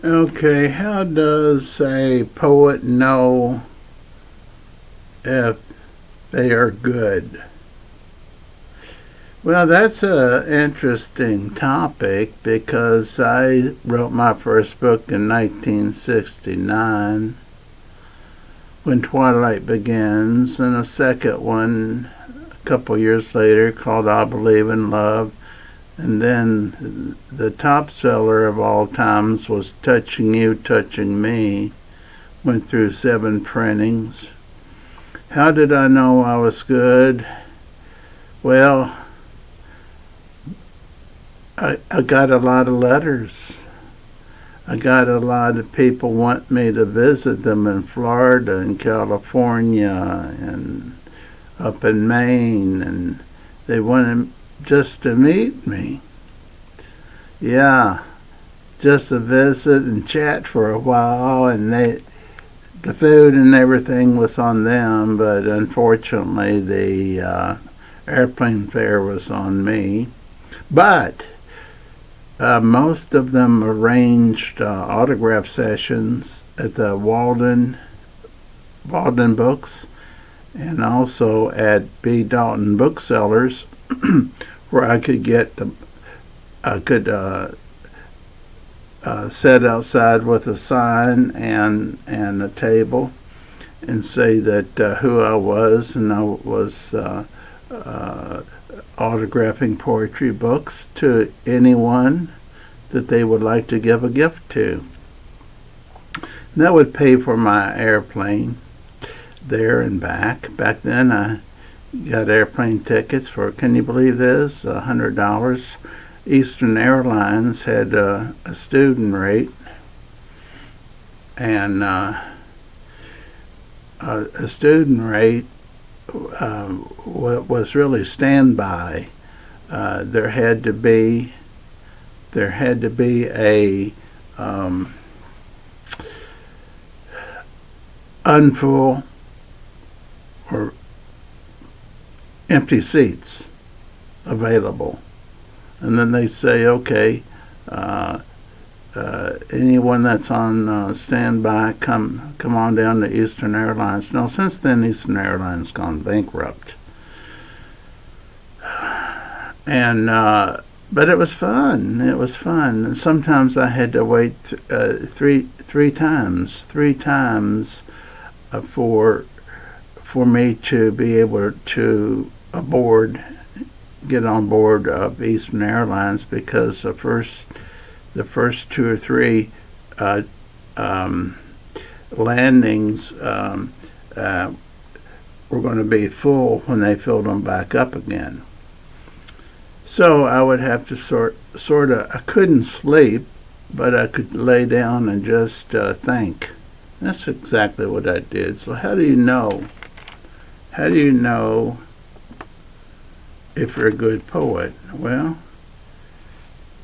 Okay, how does a poet know if they are good? Well, that's an interesting topic because I wrote my first book in 1969 when Twilight Begins, and a second one a couple years later called I Believe in Love. And then the top seller of all times was Touching You, Touching Me. Went through 7 printings. How did I know I was good? Well, I got a lot of letters. I got a lot of people want me to visit them in Florida and California and up in Maine, and they wanted just to meet me. Yeah, just to visit and chat for a while, and the food and everything was on them, but unfortunately the airplane fare was on me. But most of them arranged autograph sessions at the Walden Books and also at B. Dalton Booksellers, where I could sit outside with a sign and a table and say that who I was, and I was autographing poetry books to anyone that they would like to give a gift to. And that would pay for my airplane there and back. Back then, I got airplane tickets for, can you believe this, $100. Eastern Airlines had a student rate, and a student rate was really standby. There had to be a unfull or empty seats available, and then they say, okay, anyone that's on standby, come on down to Eastern Airlines. No, since then Eastern Airlines gone bankrupt, and but it was fun. It was fun. And sometimes I had to wait three times for me to be able to get on board of Eastern Airlines, because the first 2 or 3 landings were going to be full when they filled them back up again. So I would have to sort of, I couldn't sleep, but I could lay down and just think. That's exactly what I did. So how do you know? How do you know if you're a good poet? Well,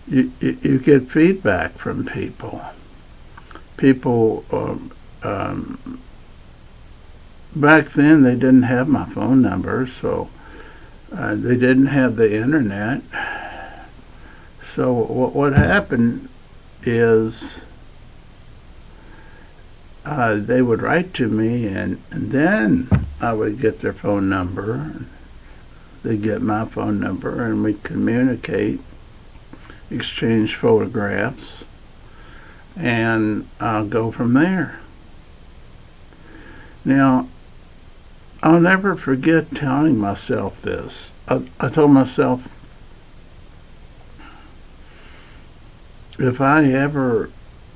you get feedback from people. People, back then they didn't have my phone number, so they didn't have the internet. So what happened is they would write to me, and then I would get their phone number. They'd get my phone number, and we'd communicate, exchange photographs, and I'll go from there. Now, I'll never forget telling myself this. I told myself, if I ever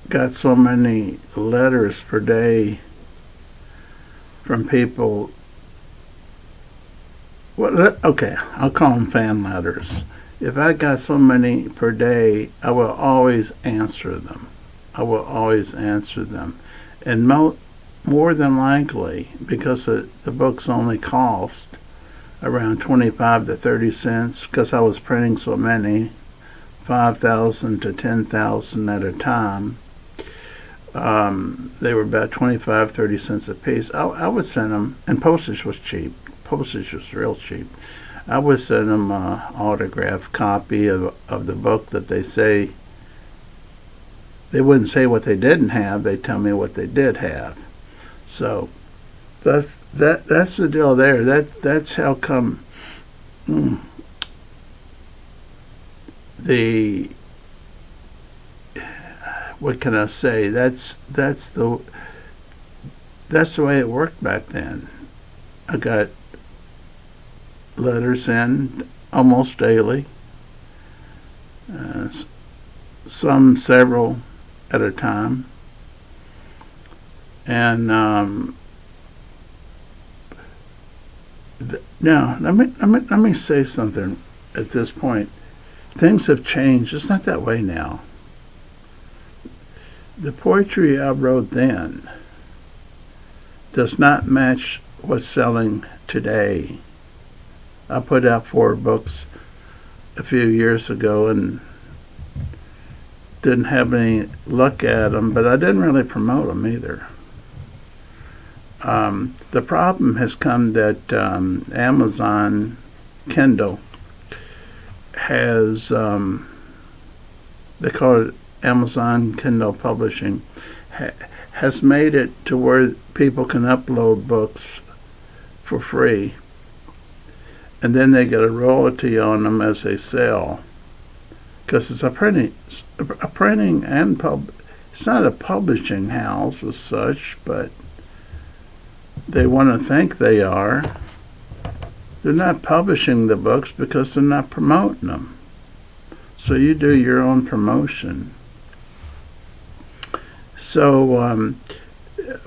got so many letters per day from people, well, okay, I'll call them fan letters. If I got so many per day, I will always answer them. I will always answer them. And more than likely, because the books only cost around 25 to 30 cents, because I was printing so many, 5,000 to 10,000 at a time, they were about 25, 30 cents a piece. I would send them, and postage was cheap. Postage was real cheap. I would send them an autographed copy of the book that they say they wouldn't say what they didn't have. They tell me what they did have. So that's the deal there. That's how come the what can I say? That's the way it worked back then. I got letters in almost daily, some several at a time, and now let me say something at this point. Things have changed. It's not that way now. The poetry I wrote then does not match what's selling today. I put out 4 books a few years ago and didn't have any luck at them, but I didn't really promote them either. The problem has come that Amazon Kindle has, they call it Amazon Kindle Publishing, has made it to where people can upload books for free, and then they get a royalty on them as they sell, because it's a printing and it's not a publishing house as such, but they want to think they are. They're not publishing the books because they're not promoting them. So you do your own promotion. So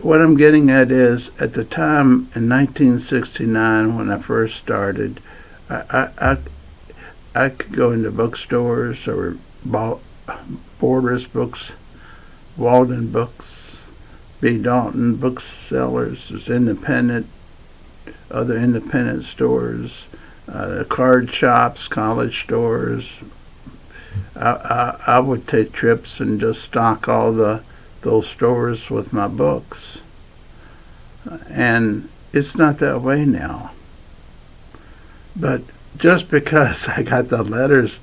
what I'm getting at is, at the time in 1969 when I first started, I could go into bookstores or Borders Books, Walden Books, B. Dalton booksellers. There's other independent stores, card shops, college stores. I would take trips and just stock all those stores with my books. And it's not that way now. But just because I got the letters,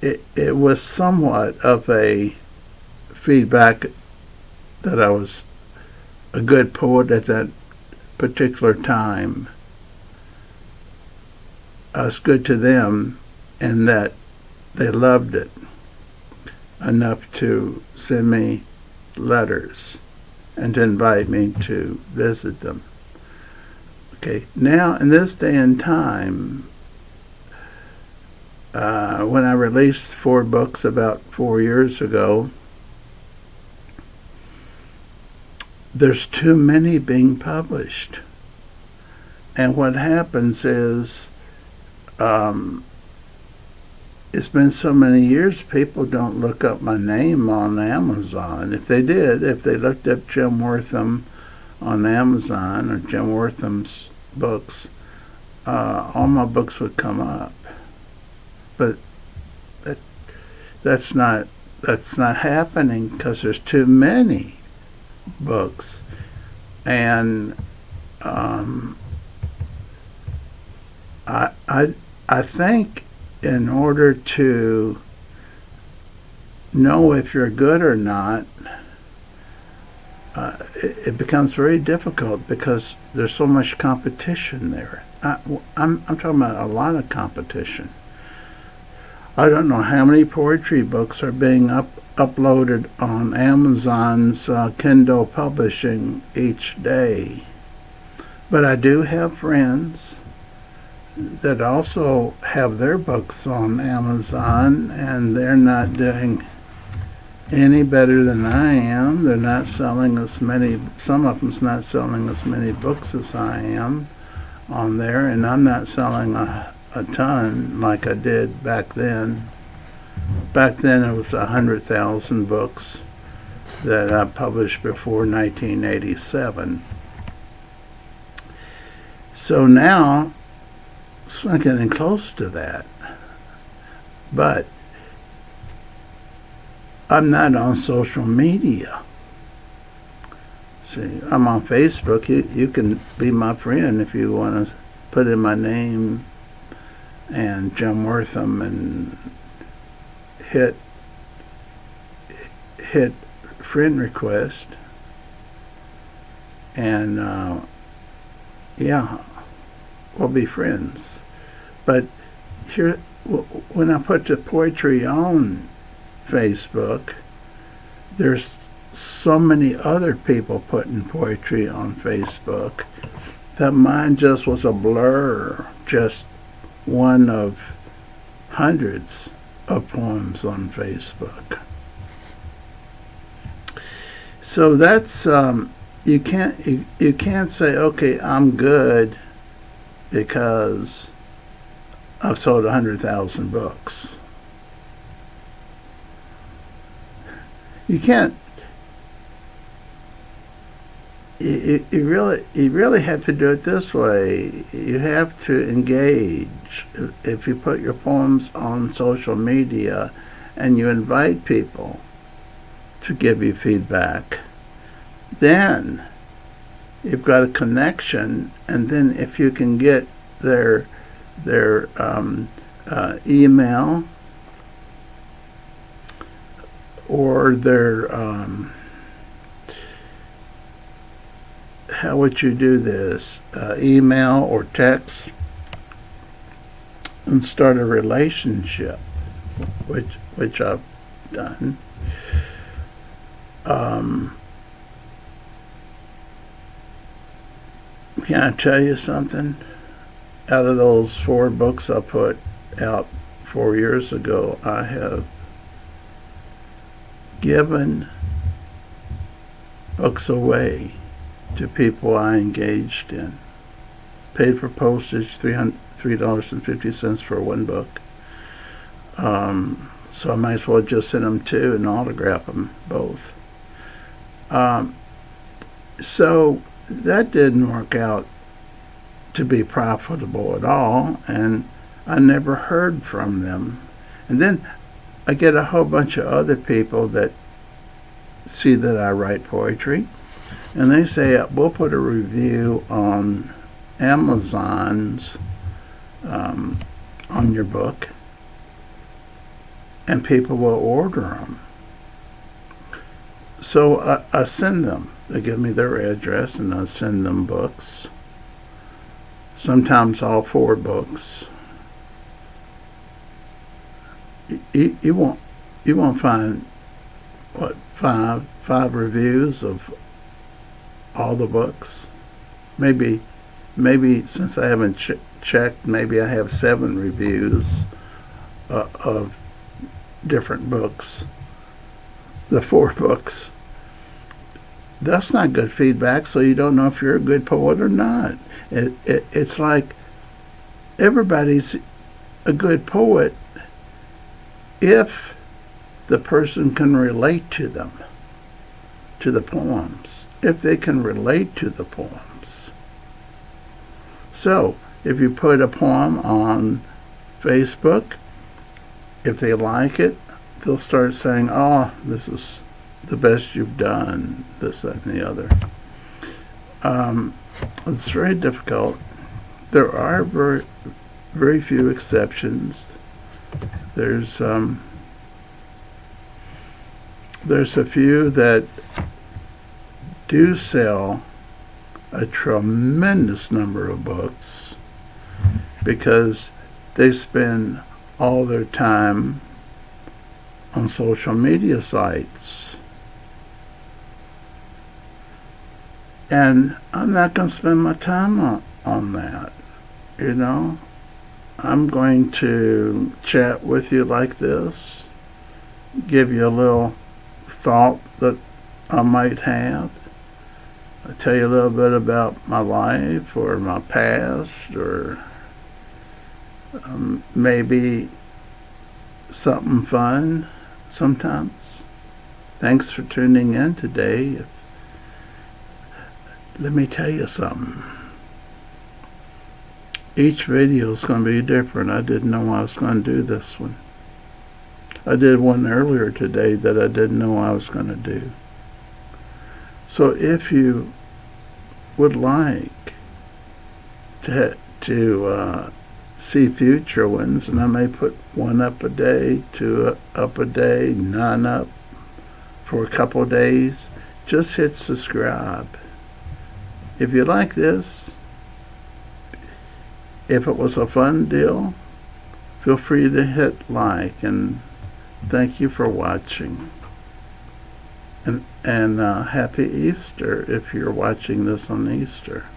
it was somewhat of a feedback that I was a good poet at that particular time. I was good to them, and that they loved it enough to send me letters and to invite me to visit them. Okay, now in this day and time, when I released 4 books about 4 years ago, there's too many being published. And what happens is, it's been so many years, people don't look up my name on Amazon. If they did, if they looked up Jim Wortham on Amazon or Jim Wortham's books, all my books would come up. But that's not happening because there's too many books. And I think in order to know if you're good or not, it becomes very difficult because there's so much competition there. I'm talking about a lot of competition. I don't know how many poetry books are being uploaded on Amazon's Kindle Publishing each day. But I do have friends that also have their books on Amazon, and they're not doing any better than I am. They're not selling as many, some of them's not selling as many books as I am on there, and I'm not selling a ton like I did back then. Back then it was 100,000 books that I published before 1987. So now it's not getting close to that. But I'm not on social media. See, I'm on Facebook. You can be my friend if you want to put in my name and Jim Wortham and hit hit friend request, and yeah, we'll be friends. But here, when I put the poetry on Facebook, there's so many other people putting poetry on Facebook that mine just was a blur, just one of hundreds of poems on Facebook. So that's you can't say, okay, I'm good because I've sold 100,000 books. You can't. You really have to do it this way. You have to engage. If you put your poems on social media and you invite people to give you feedback, then you've got a connection. And then if you can get their email or their how would you do this? Email or text, and start a relationship, which I've done. Can I tell you something? Out of those 4 books I put out 4 years ago, I have given books away to people I engaged in. Paid for postage, $3.50 for 1 book. So I might as well just send them 2 and autograph them both. So that didn't work out to be profitable at all, and I never heard from them. And then I get a whole bunch of other people that see that I write poetry, and they say, we'll put a review on Amazon's on your book, and people will order them. So I send them. They give me their address, and I send them books. Sometimes all 4 books. You won't find what five reviews of all the books. Maybe since I haven't checked, maybe I have 7 reviews of different books. The 4 books. That's not good feedback, so you don't know if you're a good poet or not. It's like everybody's a good poet if the person can relate to them, to the poems, if they can relate to the poems. So, if you put a poem on Facebook, if they like it, they'll start saying, oh, this is the best you've done, this, that, and the other. It's very difficult. There are very, very few exceptions. There's a few that do sell a tremendous number of books because they spend all their time on social media sites. And I'm not going to spend my time on that, you know. I'm going to chat with you like this, give you a little thought that I might have. I'll tell you a little bit about my life or my past, or maybe something fun sometimes. Thanks for tuning in today. Let me tell you something. Each video is going to be different. I didn't know I was going to do this one. I did one earlier today that I didn't know I was going to do. So if you would like to see future ones, and I may put 1 up a day, 2 up a day, 9 up, for a couple of days, just hit subscribe. If you like this, if it was a fun deal, feel free to hit like, and thank you for watching. And happy Easter if you're watching this on Easter.